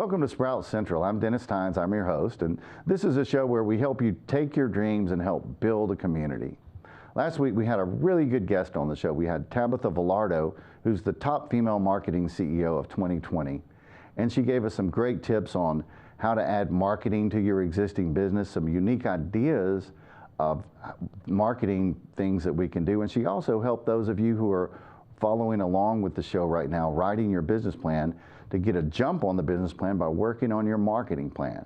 Welcome to Sprout Central. I'm Dennis Tynes, I'm your host, and this is a show where we help you take your dreams and help build a community. Last week we had a really good guest on the show. We had Tabitha Velardo, who's the top female marketing CEO of 2020, and she gave us some great tips on how to add marketing to your existing business, some unique ideas of marketing things that we can do, and she also helped those of you who are following along with the show right now, writing your business plan, to get a jump on the business plan by working on your marketing plan.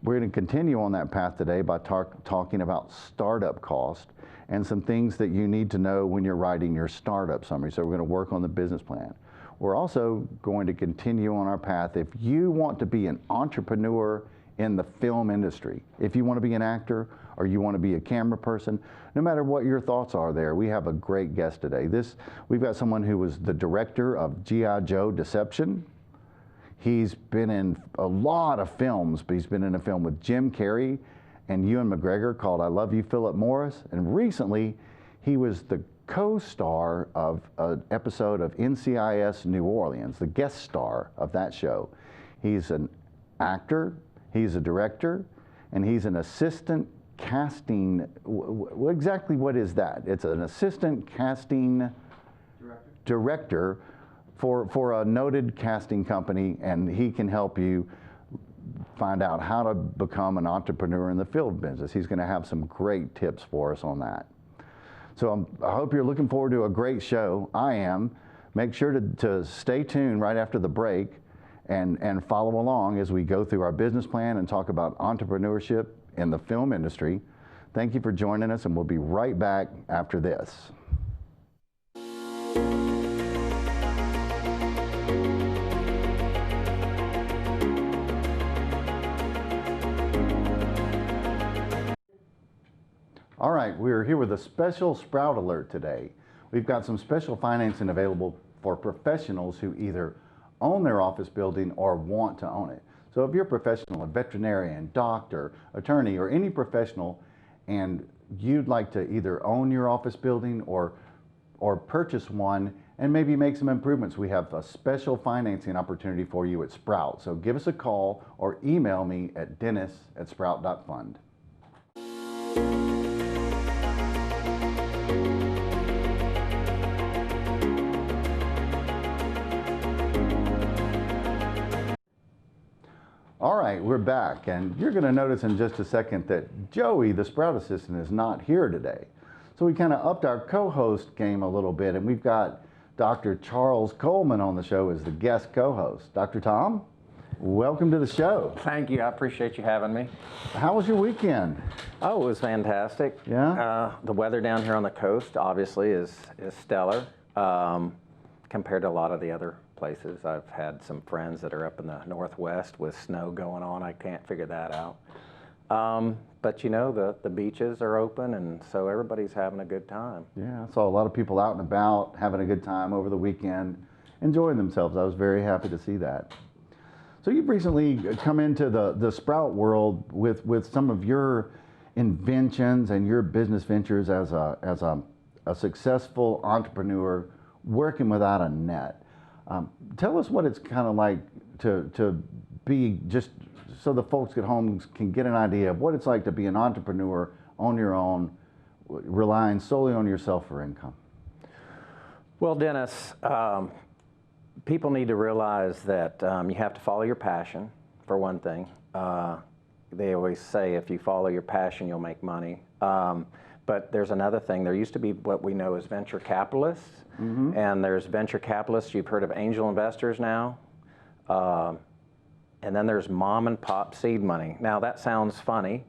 We're going to continue on that path today by talking about startup cost and some things that you need to know when you're writing your startup summary. So we're going to work on the business plan. We're also going to continue on our path. If you want to be an entrepreneur in the film industry, if you want to be an actor or you want to be a camera person, no matter what your thoughts are there, we have a great guest today. We've got someone who was the director of G.I. Joe Deception. He's been in a lot of films, but he's been in a film with Jim Carrey and Ewan McGregor called I Love You, Philip Morris. And recently, he was the co-star of an episode of NCIS New Orleans, the guest star of that show. He's an actor, he's a director, and he's an assistant casting. Exactly what is that? It's an assistant casting director for a noted casting company, and he can help you find out how to become an entrepreneur in the film business. He's going to have some great tips for us on that. So I hope you're looking forward to a great show. I am. Make sure to stay tuned right after the break and follow along as we go through our business plan and talk about entrepreneurship in the film industry. Thank you for joining us, and we'll be right back after this. All right, we're here with a special Sprout alert today. We've got some special financing available for professionals who either own their office building or want to own it. So if you're a professional, a veterinarian, doctor, attorney, or any professional, and you'd like to either own your office building or purchase one and maybe make some improvements, we have a special financing opportunity for you at Sprout. So give us a call or email me at dennis@sprout.fund. All right, we're back, and you're going to notice in just a second that Joey, the Sprout assistant, is not here today. So we kind of upped our co-host game a little bit, and we've got Dr. Charles Coleman on the show as the guest co-host. Dr. Tom, welcome to the show. Thank you. I appreciate you having me. How was your weekend? Oh, it was fantastic. Yeah? The weather down here on the coast, obviously, is stellar compared to a lot of the other places. I've had some friends that are up in the Northwest with snow going on. I can't figure that out. But you know, the beaches are open, and so everybody's having a good time. Yeah, I saw a lot of people out and about having a good time over the weekend, enjoying themselves. I was very happy to see that. So you've recently come into the Sprout world with some of your inventions and your business ventures as a successful entrepreneur working without a net. Tell us what it's kind of like to be, just so the folks at home can get an idea of what it's like to be an entrepreneur on your own, relying solely on yourself for income. Well, Dennis, people need to realize that you have to follow your passion, for one thing. They always say if you follow your passion, you'll make money. But there's another thing. There used to be what we know as venture capitalists, and there's venture capitalists. You've heard of angel investors now. And then there's mom and pop seed money. Now that sounds funny,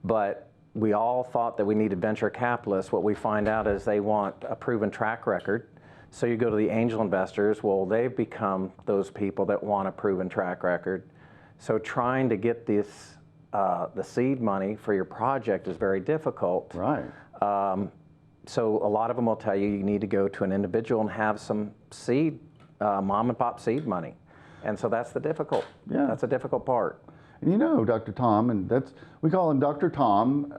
but we all thought that we needed venture capitalists. What we find out is they want a proven track record. So you go to the angel investors, well, they've become those people that want a proven track record. So trying to get this, the seed money for your project is very difficult. Right. So a lot of them will tell you need to go to an individual and have some seed, mom and pop seed money. And so that's the difficult, that's a difficult part. And you know, Dr. Tom, and we call him Dr. Tom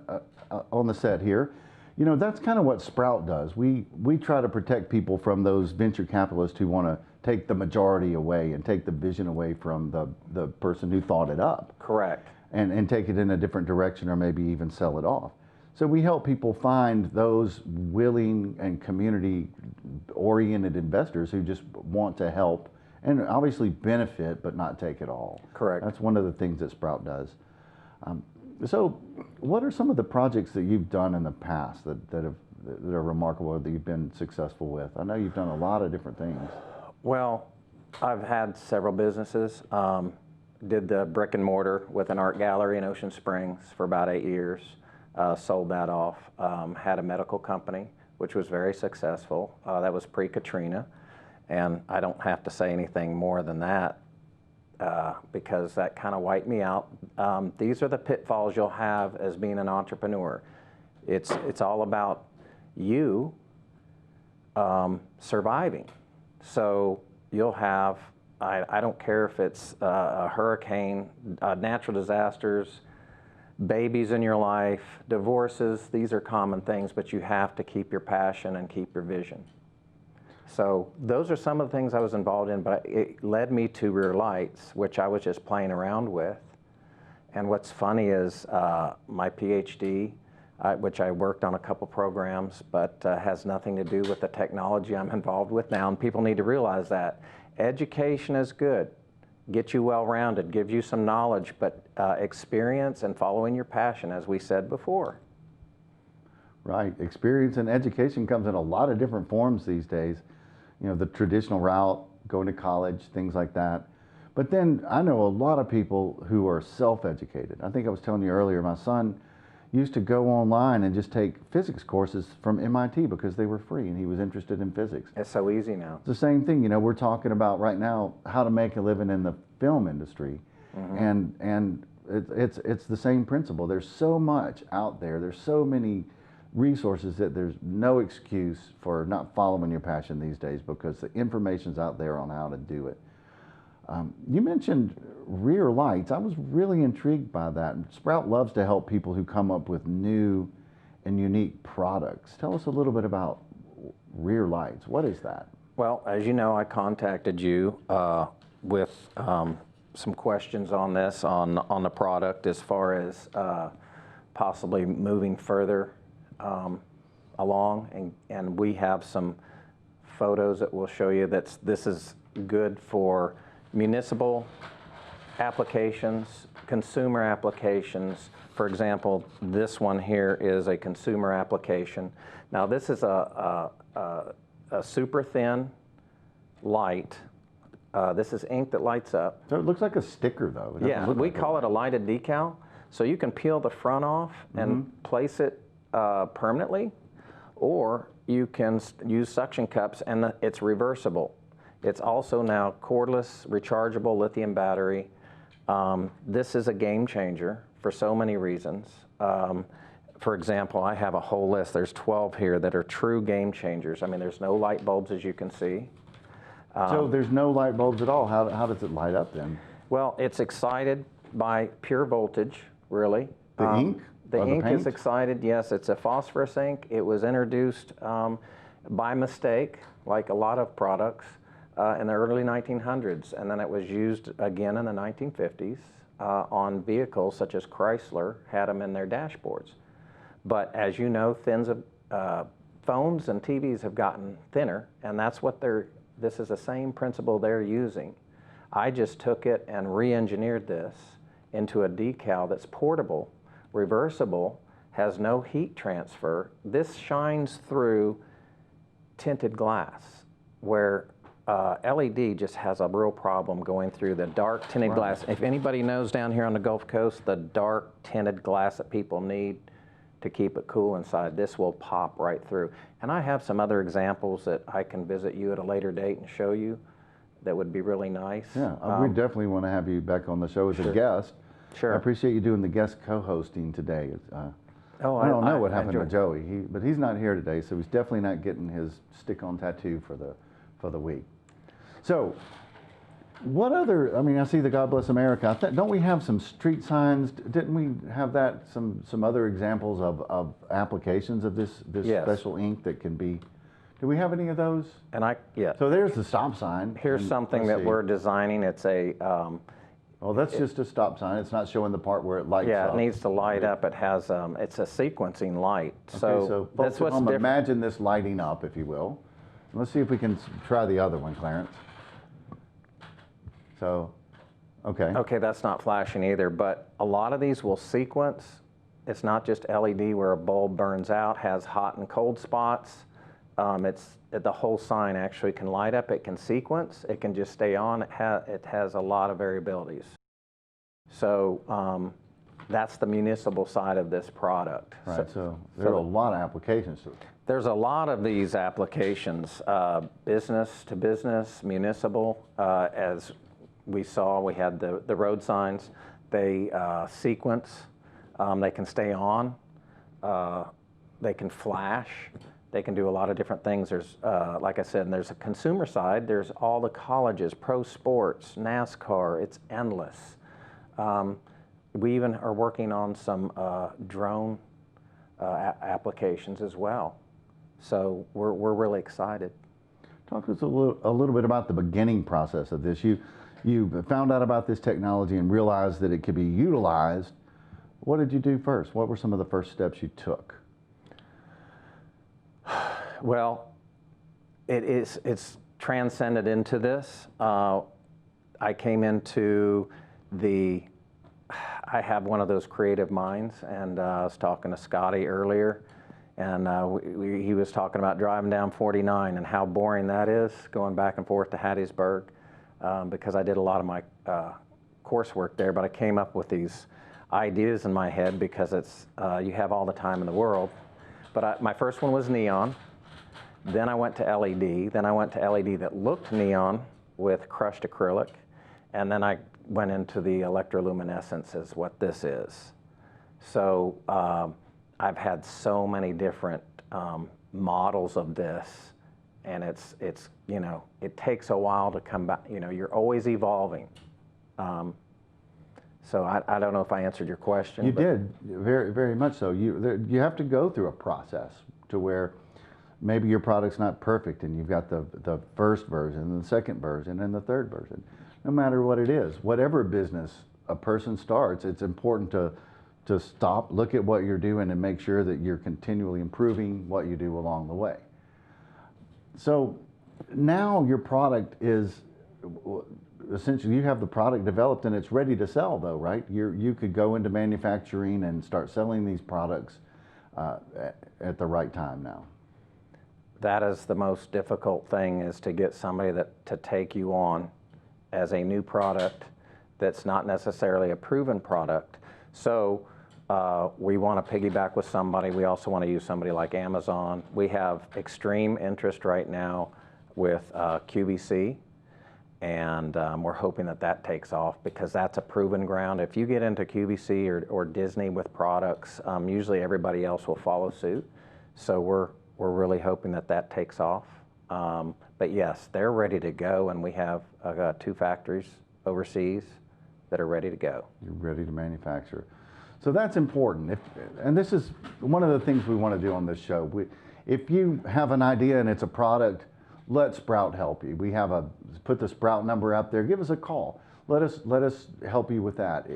on the set here, You know, that's kind of what Sprout does. We try to protect people from those venture capitalists who want to take the majority away and take the vision away from the person who thought it up. Correct. And take it in a different direction or maybe even sell it off. So we help people find those willing and community-oriented investors who just want to help and obviously benefit but not take it all. Correct. That's one of the things that Sprout does. So what are some of the projects that you've done in the past that are remarkable, that you've been successful with? I know you've done a lot of different things. Well, I've had several businesses. Did the brick and mortar with an art gallery in Ocean Springs for about 8 years. Sold that off. Had a medical company, which was very successful. That was pre-Katrina. And I don't have to say anything more than that because that kind of wiped me out. These are the pitfalls you'll have as being an entrepreneur. It's all about you surviving. So you'll have, I don't care if it's a hurricane, natural disasters, babies in your life, divorces, these are common things, but you have to keep your passion and keep your vision. So those are some of the things I was involved in, but it led me to Rear Lights, which I was just playing around with. And what's funny is my PhD, which I worked on a couple programs, but has nothing to do with the technology I'm involved with now, and people need to realize that. Education is good, get you well-rounded, gives you some knowledge, but experience and following your passion, as we said before. Right, experience and education comes in a lot of different forms these days. You know, the traditional route, going to college, things like that. But then I know a lot of people who are self-educated. I think I was telling you earlier, my son used to go online and just take physics courses from MIT because they were free and he was interested in physics. It's so easy now. It's the same thing, you know, we're talking about right now how to make a living in the film industry. Mm-hmm. And it's the same principle. There's so much out there. There's so many resources that there's no excuse for not following your passion these days because the information's out there on how to do it. You mentioned Rear Lights. I was really intrigued by that. Sprout loves to help people who come up with new and unique products. Tell us a little bit about Rear Lights. What is that? Well, as you know, I contacted you with some questions on this, on the product, as far as possibly moving further along, and we have some photos that will show you that this is good for municipal applications, consumer applications. For example, this one here is a consumer application. Now this is a super thin light. This is ink that lights up. So it looks like a sticker though. Yeah, we call it a lighted decal. So you can peel the front off and place it permanently, or you can use suction cups and it's reversible. It's also now cordless, rechargeable lithium battery. This is a game changer for so many reasons. For example, I have a whole list. There's 12 here that are true game changers. I mean, there's no light bulbs, as you can see. So there's no light bulbs at all. How does it light up then? Well, it's excited by pure voltage, really. The ink? The ink is excited, yes. It's a phosphorus ink. It was introduced by mistake, like a lot of products, in the early 1900s. And then it was used again in the 1950s on vehicles such as Chrysler had them in their dashboards. But as you know, phones and TVs have gotten thinner, and that's what this is the same principle they're using. I just took it and re-engineered this into a decal that's portable, reversible, has no heat transfer. This shines through tinted glass, where LED just has a real problem going through the dark tinted glass. If anybody knows down here on the Gulf Coast, the dark tinted glass that people need to keep it cool inside, this will pop right through. And I have some other examples that I can visit you at a later date and show you that would be really nice. Yeah, we definitely want to have you back on the show as a guest. Sure. I appreciate you doing the guest co-hosting today. I don't know what happened to Joey, but he's not here today, so he's definitely not getting his stick-on tattoo for the week. So, What other, I mean, I see the God Bless America. Don't we have some street signs? Didn't we have that, some other examples of applications of this Yes. special ink that can be, do we have any of those? And yeah. So there's the stop sign. Here's and something let's that see. we're designing. It's a, Well, that's just a stop sign. It's not showing the part where it lights yeah, up. it needs to light up. It has, it's a sequencing light. Okay, so folks that's at what's home, different. imagine this lighting up, if you will. Let's see if we can try the other one, Clarence. So, okay. Okay, that's not flashing either, but a lot of these will sequence. It's not just LED where a bulb burns out, has hot and cold spots. The whole sign actually can light up. It can sequence. It can just stay on. It has a lot of variabilities. So that's the municipal side of this product. Right, so there are a lot of applications to it. There's a lot of these applications, business to business, municipal. As we saw, we had the road signs. They sequence. They can stay on. They can flash. They can do a lot of different things. There's, like I said, there's a consumer side. There's all the colleges, pro sports, NASCAR. It's endless. We even are working on some drone applications as well. So we're really excited. Talk to us a little bit about the beginning process of this. You found out about this technology and realized that it could be utilized. What did you do first? What were some of the first steps you took? Well, it's transcended into this. I came into I have one of those creative minds, and I was talking to Scotty earlier, and he was talking about driving down 49 and how boring that is, going back and forth to Hattiesburg, because I did a lot of my coursework there, but I came up with these ideas in my head because it's you have all the time in the world. But my first one was neon. Then I went to LED. Then I went to LED that looked neon with crushed acrylic. And then I went into the electroluminescence is what this is. So I've had so many different models of this. And it's you know, it takes a while to come back. You know, you're always evolving. So I don't know if I answered your question. You did, very, very much so. You have to go through a process to where maybe your product's not perfect and you've got the first version and the second version and the third version. No matter what it is, whatever business a person starts, it's important to stop, look at what you're doing and make sure that you're continually improving what you do along the way. So now your product is, essentially you have the product developed and it's ready to sell though, right? You could go into manufacturing and start selling these products at the right time now. That is the most difficult thing, is to get somebody to take you on as a new product that's not necessarily a proven product. So we want to piggyback with somebody. We also want to use somebody like Amazon. We have extreme interest right now with QVC. And we're hoping that takes off, because that's a proven ground. If you get into QVC or Disney with products, usually everybody else will follow suit. So we're really hoping that takes off. But yes, they're ready to go, and we have 2 factories overseas that are ready to go. You're ready to manufacture. So that's important. And this is one of the things we want to do on this show. If you have an idea and it's a product, let Sprout help you. We have put the Sprout number up there. Give us a call. Let us help you with that.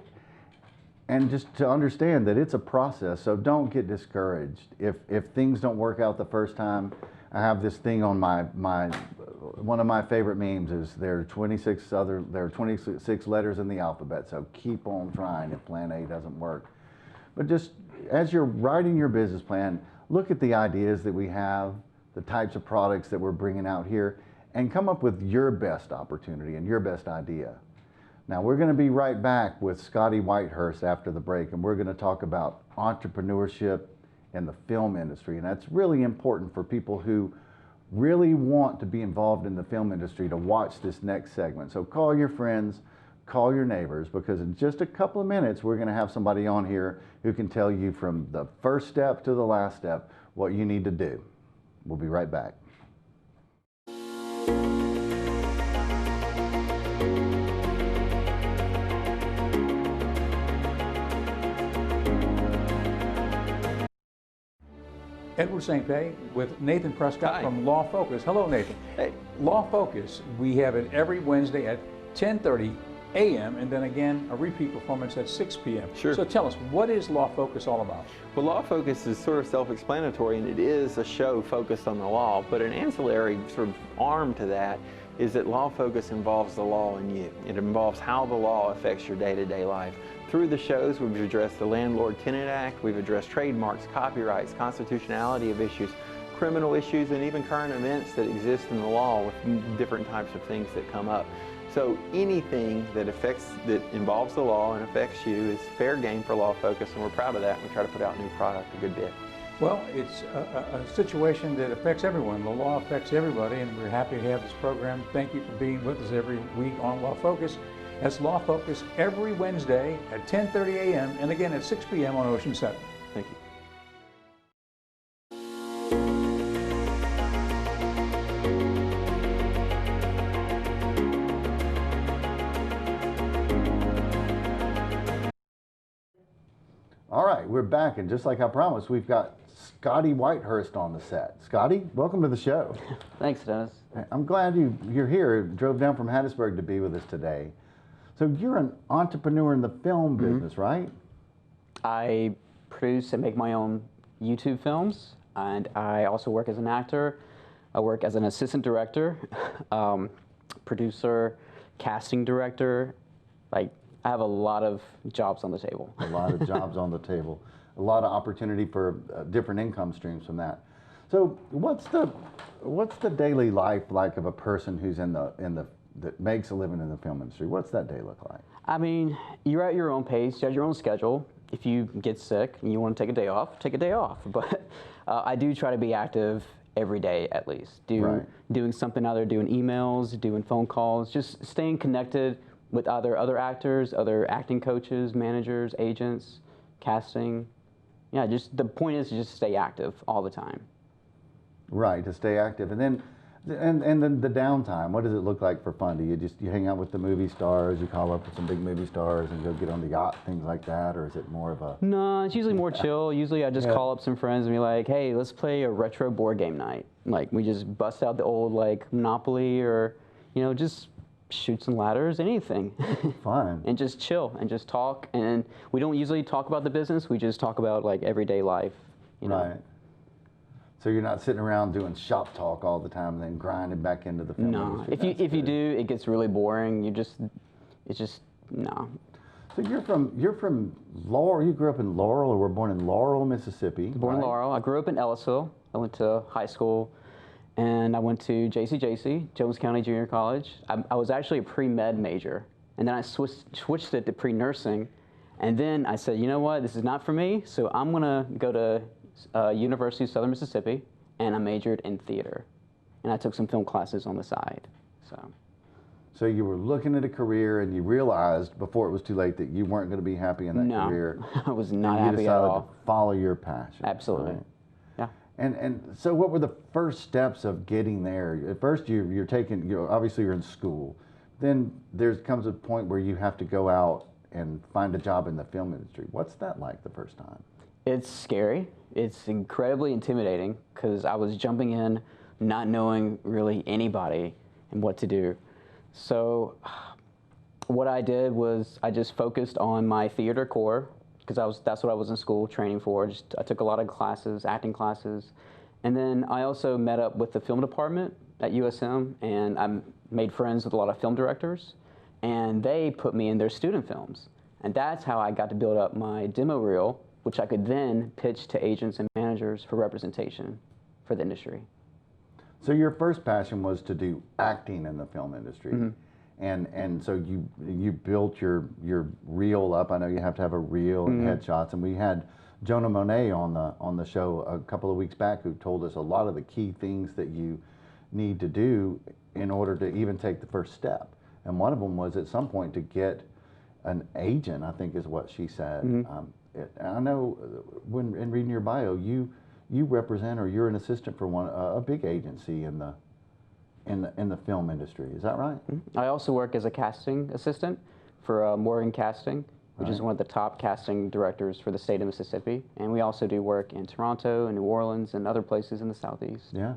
And just to understand that it's a process, so don't get discouraged. If things don't work out the first time, I have this thing on one of my favorite memes is there are 26 letters in the alphabet, so keep on trying if plan A doesn't work. But just as you're writing your business plan, look at the ideas that we have, the types of products that we're bringing out here, and come up with your best opportunity and your best idea. Now, we're going to be right back with Scotty Whitehurst after the break, and we're going to talk about entrepreneurship in the film industry. And that's really important for people who really want to be involved in the film industry to watch this next segment. So call your friends, call your neighbors, because in just a couple of minutes, we're going to have somebody on here who can tell you from the first step to the last step what you need to do. We'll be right back. Edward St. Pé with Nathan Prescott Hi. from Law Focus. Hello, Nathan. Hey. Law Focus, we have it every Wednesday at 10:30 a.m. and then again a repeat performance at 6 p.m. Sure. So tell us, what is Law Focus all about? Well, Law Focus is sort of self-explanatory, and it is a show focused on the law, but an ancillary sort of arm to that is that Law Focus involves the law in you. It involves how the law affects your day-to-day life. Through the shows, we've addressed the Landlord-Tenant Act, we've addressed trademarks, copyrights, constitutionality of issues, criminal issues, and even current events that exist in the law with different types of things that come up. So anything that involves the law and affects you is fair game for Law Focus, and we're proud of that. We try to put out new product a good bit. Well, it's a situation that affects everyone. The law affects everybody, and we're happy to have this program. Thank you for being with us every week on Law Focus. That's Law Focus every Wednesday at 10:30 a.m. and again at 6 p.m. on Ocean 7. Thank you. All right, we're back, and just like I promised, we've got Scotty Whitehurst on the set. Scotty, welcome to the show. Thanks, Dennis. I'm glad you're here. Drove down from Hattiesburg to be with us today. So you're an entrepreneur in the film business, right? I produce and make my own YouTube films, and I also work as an actor. I work as an assistant director, producer, casting director. Like, I have a lot of jobs on the table. A lot of jobs on the table. A lot of opportunity for different income streams from that. So what's the daily life like of a person who's that makes a living in the film industry? What's that day look like? I mean, you're at your own pace, you have your own schedule. If you get sick and you want to take a day off, take a day off. But I do try to be active every day at least. Doing something, either doing emails, doing phone calls, just staying connected with other actors, other acting coaches, managers, agents, casting. Yeah, just the point is to just stay active all the time. Right, to stay active. And then the downtime, what does it look like for fun? Do you hang out with the movie stars, you call up with some big movie stars and go get on the yacht, things like that, or is it more of a... No, it's usually more chill. Usually I just call up some friends and be like, hey, let's play a retro board game night. Like, we just bust out the old, like, Monopoly or, just shoot some ladders, anything. Fun. And just chill and just talk. And we don't usually talk about the business. We just talk about, like, everyday life, Right. So you're not sitting around doing shop talk all the time and then grinding back into the film industry. No, if you do, it gets really boring. It's just no. So you're from Laurel. You grew up in Laurel, or were born in Laurel, Mississippi. Born in Laurel. I grew up in Ellisville. I went to high school, and I went to JCJC, Jones County Junior College. I was actually a pre-med major, and then I switched it to pre-nursing, and then I said, you know what, this is not for me, so I'm gonna go to University of Southern Mississippi, and I majored in theater, and I took some film classes on the side. So you were looking at a career, and you realized before it was too late that you weren't going to be happy in that career. No, I was not and happy at all. You decided to follow your passion. Absolutely. Right? Yeah. And so what were the first steps of getting there? At first you're taking, obviously you're in school. Then there comes a point where you have to go out and find a job in the film industry. What's that like the first time? It's scary. It's incredibly intimidating because I was jumping in not knowing really anybody and what to do. So what I did was I just focused on my theater core because that's what I was in school training for. I took a lot of classes, acting classes. And then I also met up with the film department at USM, and I made friends with a lot of film directors, and they put me in their student films. And that's how I got to build up my demo reel, which I could then pitch to agents and managers for representation for the industry. So your first passion was to do acting in the film industry. Mm-hmm. And so you built your reel up. I know you have to have a reel and headshots, and we had Jonah Monet on the show a couple of weeks back who told us a lot of the key things that you need to do in order to even take the first step. And one of them was at some point to get an agent, I think is what she said. Mm-hmm. I know when in reading your bio, you represent, or you're an assistant for a big agency in the film industry. Is that right? I also work as a casting assistant for Morgan Casting, which is one of the top casting directors for the state of Mississippi. And we also do work in Toronto and New Orleans and other places in the Southeast. Yeah.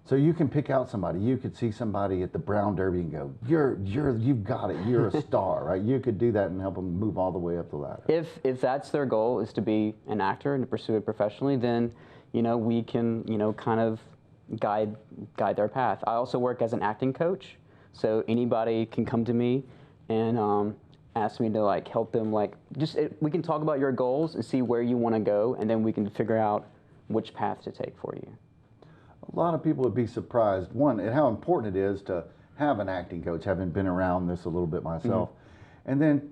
So you can pick out somebody. You could see somebody at the Brown Derby and go, you've got it. You're a star, right? You could do that and help them move all the way up the ladder. If that's their goal, is to be an actor and to pursue it professionally, then, we can, kind of guide their path. I also work as an acting coach, so anybody can come to me and ask me to help them. We can talk about your goals and see where you want to go, and then we can figure out which path to take for you. A lot of people would be surprised, one, at how important it is to have an acting coach, having been around this a little bit myself. And then,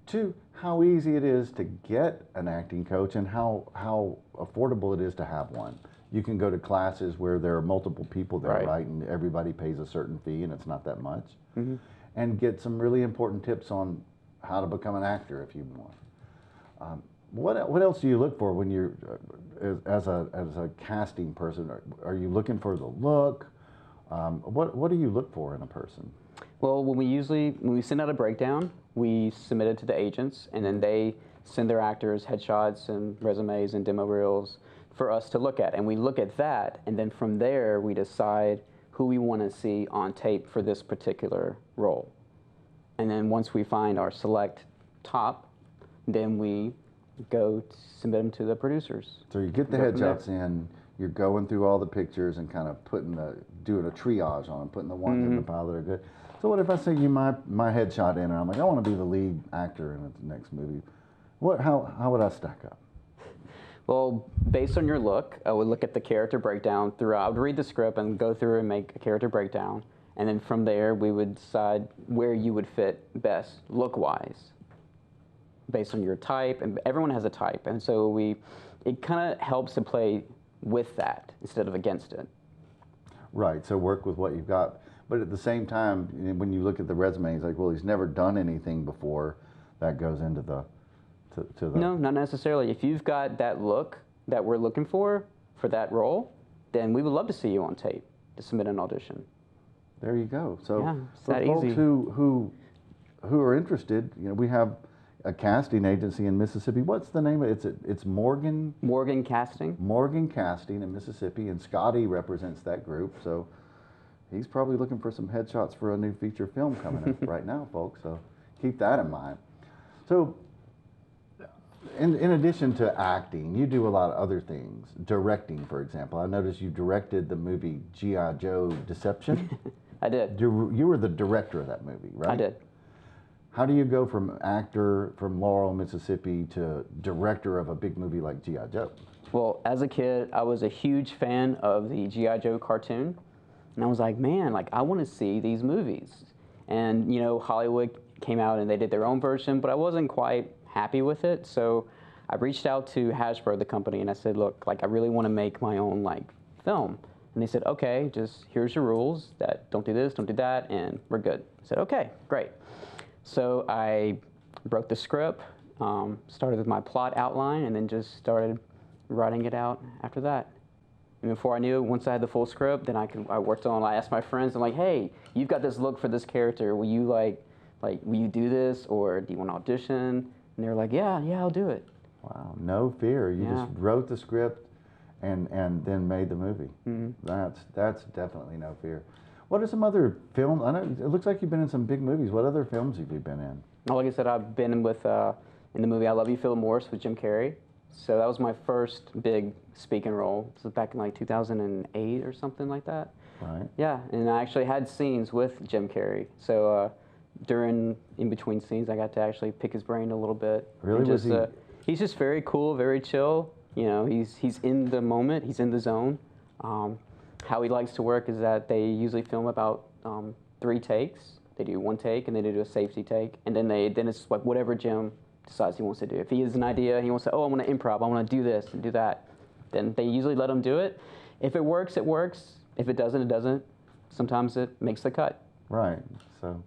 two, how easy it is to get an acting coach and how affordable it is to have one. You can go to classes where there are multiple people there, right? And everybody pays a certain fee, and it's not that much. And get some really important tips on how to become an actor if you want. What else do you look for when you're as a casting person? Are you looking for the look? What do you look for in a person? Well, when we send out a breakdown, we submit it to the agents, and then they send their actors headshots and resumes and demo reels for us to look at. And we look at that, and then from there we decide who we want to see on tape for this particular role. And then once we find our select top, then we go submit them to the producers. So you get the headshots in, you're going through all the pictures and kind of doing a triage on them, putting the ones in the pile that are good. So what if I send you my headshot in and I'm like, I want to be the lead actor in the next movie? How would I stack up? Well, based on your look, I would look at the character breakdown throughout. I would read the script and go through and make a character breakdown. And then from there, we would decide where you would fit best look-wise, based on your type. And everyone has a type. And so it kind of helps to play with that instead of against it. Right, so work with what you've got. But at the same time, when you look at the resume, it's like, well, he's never done anything before. That goes into the... No, not necessarily. If you've got that look that we're looking for that role, then we would love to see you on tape to submit an audition. There you go. So yeah, it's that folks easy. Who are interested, we have a casting agency in Mississippi. What's the name of it? It's Morgan? Morgan Casting. Morgan Casting in Mississippi, and Scotty represents that group. So he's probably looking for some headshots for a new feature film coming up right now, folks. So keep that in mind. So in addition to acting, you do a lot of other things. Directing, for example. I noticed you directed the movie G.I. Joe Deception. I did. You were the director of that movie, right? I did. How do you go from actor from Laurel, Mississippi to director of a big movie like G.I. Joe? Well, as a kid, I was a huge fan of the G.I. Joe cartoon. And I was like, man, I want to see these movies. And, Hollywood came out and they did their own version, but I wasn't quite happy with it. So I reached out to Hasbro, the company, and I said, look, I really want to make my own film. And they said, okay, just here's your rules, that don't do this, don't do that, and we're good. I said, okay, great. So I wrote the script, started with my plot outline, and then just started writing it out after that. And before I knew it, once I had the full script, then I asked my friends, I'm like, hey, you've got this look for this character. Will you will you do this, or do you want to audition? And they were like, yeah, I'll do it. Wow, no fear. You just wrote the script and then made the movie. That's definitely no fear. What are some other films? I know it looks like you've been in some big movies. What other films have you been in? Oh, like I said, I've been in the movie I Love You, Philip Morris with Jim Carrey. So that was my first big speaking role. This was back in 2008 or something like that. Right. Yeah, and I actually had scenes with Jim Carrey. So in between scenes, I got to actually pick his brain a little bit. Really? He's just very cool, very chill. He's in the moment, he's in the zone. How he likes to work is that they usually film about 3 takes. They do 1 take, and then they do a safety take, and then it's whatever Jim decides he wants to do. If he has an idea, he wants to, I want to improv, I want to do this and do that, then they usually let him do it. If it works, it works. If it doesn't, it doesn't. Sometimes it makes the cut. Right. So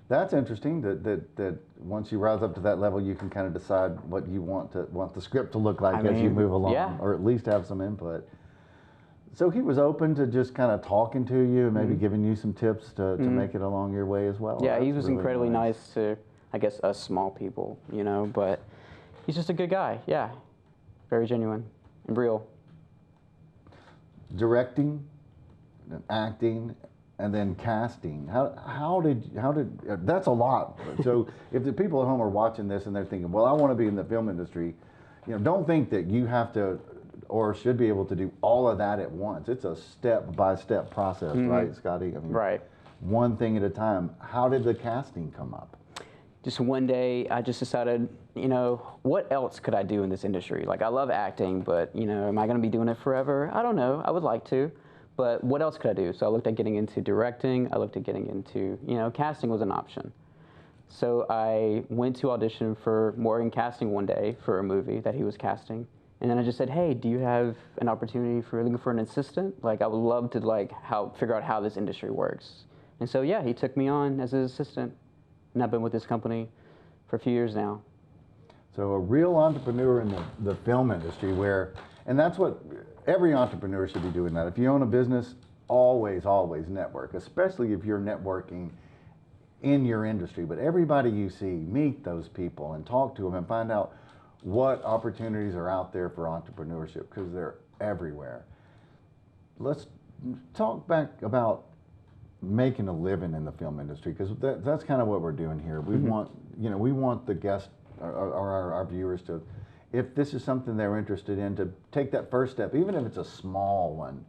that's interesting that once you rise up to that level, you can kind of decide what you want the script to look like as you move along, or at least have some input. So he was open to just kind of talking to you and maybe giving you some tips to make it along your way as well. Yeah, he was really incredibly nice to I guess, us small people, you know, but he's just a good guy, yeah. Very genuine and real. Directing, and acting, and then casting. How did that's a lot. So if the people at home are watching this and they're thinking, well, I want to be in the film industry, you know, don't think that you have to or should be able to do all of that at once. It's a step-by-step process, right, Scotty? I mean, Right. one thing at a time. How did the casting come up? Just one day, I just decided, you know, what else could I do in this industry? Like, I love acting, but, you know, am I going to be doing it forever? I don't know. I would like to, but what else could I do? So I looked at getting into directing. I looked at getting into, you know, casting was an option. So I went to audition for Morgan Casting one day for a movie that he was casting. And then I just said, hey, do you have an opportunity for looking for an assistant? Like, I would love to, like, figure out how this industry works. And so, yeah, he took me on as his assistant. And I've been with this company for a few years now. So a real entrepreneur in the film industry and that's what every entrepreneur should be doing that. If you own a business, always network, especially if you're networking in your industry. But everybody you see, meet those people and talk to them and find out what opportunities are out there for entrepreneurship, because they're everywhere. Let's talk back about making a living in the film industry, because that's kind of what we're doing here. We want the guests or our viewers to, if this is something they're interested in, to take that first step, even if it's a small one,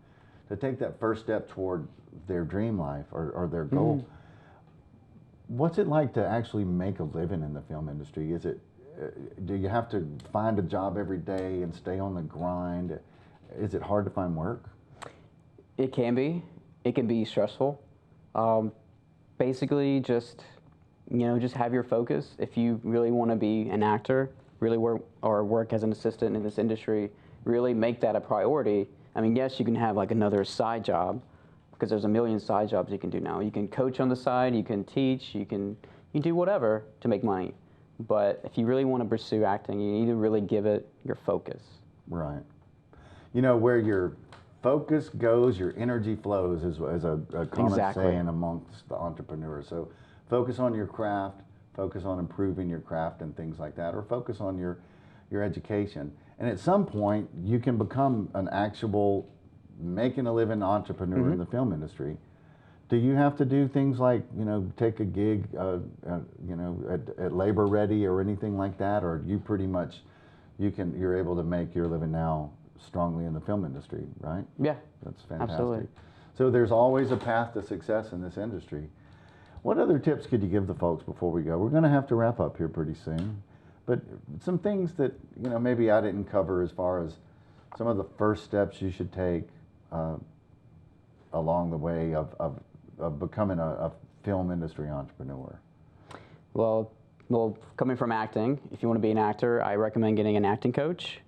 to take that first step toward their dream life or their goal. What's it like to actually make a living in the film industry? Is it do you have to find a job every day and stay on the grind? Is it hard to find work? It can be. It can be stressful. Basically, just have your focus. If you really want to be an actor, really work as an assistant in this industry, really make that a priority. I mean, yes, you can have like another side job, because there's a million side jobs you can do now. You can coach on the side, you can teach, you can do whatever to make money. But if you really want to pursue acting, you need to really give it your focus. Right. You know, where your focus goes, your energy flows, is a common saying amongst the entrepreneurs. So focus on your craft, focus on improving your craft and things like that, or focus on your education. And at some point, you can become an actual making a living entrepreneur in the film industry. Do you have to do things like, take a gig, at Labor Ready or anything like that, or you pretty much you're able to make your living now strongly in the film industry, right? Yeah, that's fantastic. Absolutely. So there's always a path to success in this industry. What other tips could you give the folks before we go? We're going to have to wrap up here pretty soon, but some things that maybe I didn't cover as far as some of the first steps you should take along the way of becoming a film industry entrepreneur. Well, coming from acting, if you want to be an actor, I recommend getting an acting coach,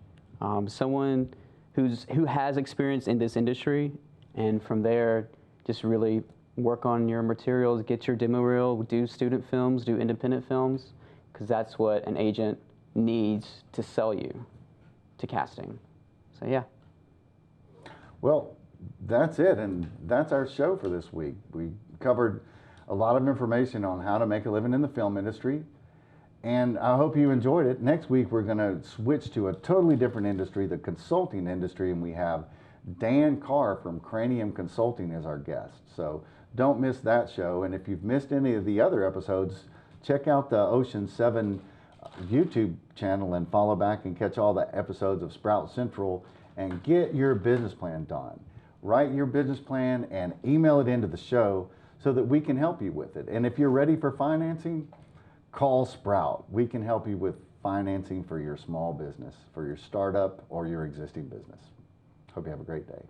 someone who has experience in this industry, and from there, just really work on your materials, get your demo reel, do student films, do independent films, because that's what an agent needs to sell you to casting. So yeah. Well, that's it, and that's our show for this week. We covered a lot of information on how to make a living in the film industry, and I hope you enjoyed it. Next week, we're going to switch to a totally different industry, the consulting industry, and we have Dan Carr from Cranium Consulting as our guest. So don't miss that show, and if you've missed any of the other episodes, check out the Ocean 7 YouTube channel and follow back and catch all the episodes of Sprout Central, and get your business plan done. Write your business plan and email it into the show so that we can help you with it. And if you're ready for financing, call Sprout. We can help you with financing for your small business, for your startup or your existing business. Hope you have a great day.